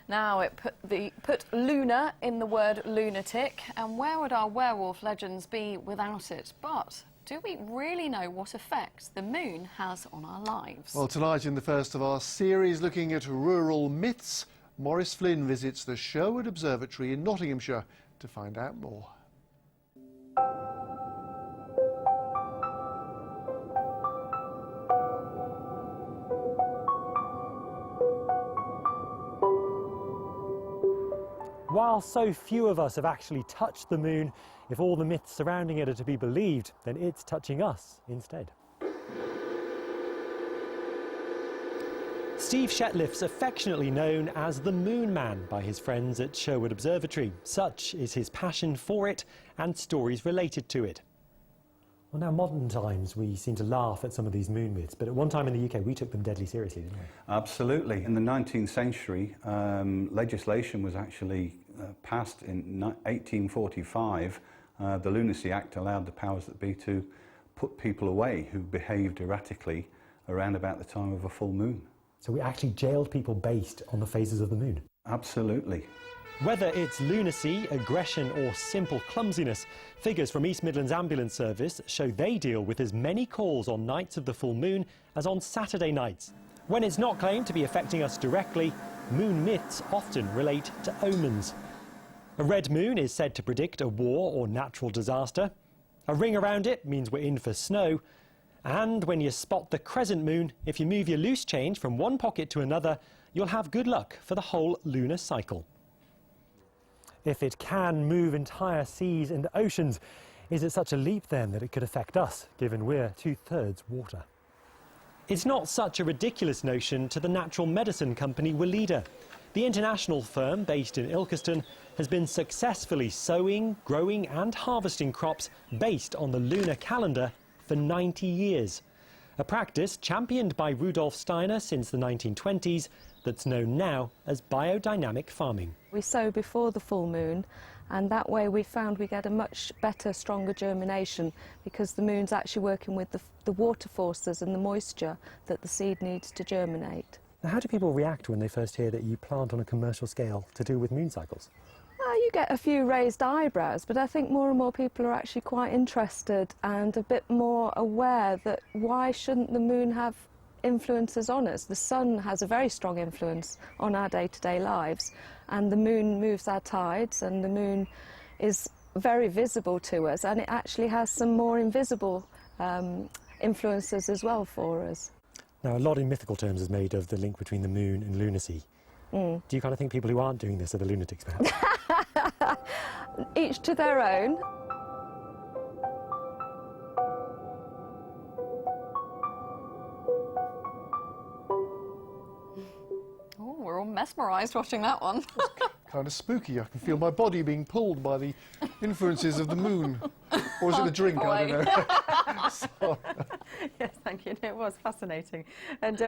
Now, it put lunar in the word lunatic, and where would our werewolf legends be without it? But do we really know what effect the moon has on our lives? Well, tonight in the first of our series looking at rural myths, Maurice Flynn visits the Sherwood Observatory in Nottinghamshire to find out more. While so few of us have actually touched the moon, if all the myths surrounding it are to be believed, then it's touching us instead. Steve Shetliff's affectionately known as the Moon Man by his friends at Sherwood Observatory. Such is his passion for it and stories related to it. Well, now, modern times, we seem to laugh at some of these moon myths, but at one time in the UK, we took them deadly seriously, didn't we? Absolutely. In the 19th century, legislation was actually passed in 1845. The Lunacy Act allowed the powers that be to put people away who behaved erratically around about the time of a full moon. So we actually jailed people based on the phases of the moon? Absolutely. Whether it's lunacy, aggression or simple clumsiness, figures from East Midlands Ambulance Service show they deal with as many calls on nights of the full moon as on Saturday nights. When it's not claimed to be affecting us directly, moon myths often relate to omens. A red moon is said to predict a war or natural disaster. A ring around it means we're in for snow. And when you spot the crescent moon, if you move your loose change from one pocket to another, you'll have good luck for the whole lunar cycle. If it can move entire seas and oceans, is it such a leap then that it could affect us, given we're 2/3 water? It's not such a ridiculous notion to the natural medicine company Weleda. The international firm, based in Ilkeston, has been successfully sowing, growing and harvesting crops based on the lunar calendar for 90 years. A practice championed by Rudolf Steiner since the 1920s that's known now as biodynamic farming. We sow before the full moon, and that way we found we get a much better, stronger germination because the moon's actually working with the water forces and the moisture that the seed needs to germinate. Now, how do people react when they first hear that you plant on a commercial scale to do with moon cycles? You get a few raised eyebrows, but I think more and more people are actually quite interested and a bit more aware that why shouldn't the moon have influences on us? The sun has a very strong influence on our day-to-day lives, and the moon moves our tides, and the moon is very visible to us, and it actually has some more invisible influences as well for us. Now, a lot in mythical terms is made of the link between the moon and lunacy. Do you kind of think people who aren't doing this are the lunatics, perhaps? Each to their own. Oh, we're all mesmerised watching that one. Kind of spooky. I can feel my body being pulled by the influences of the moon. Or is it the drink? I don't know. Yes, thank you. It was fascinating. And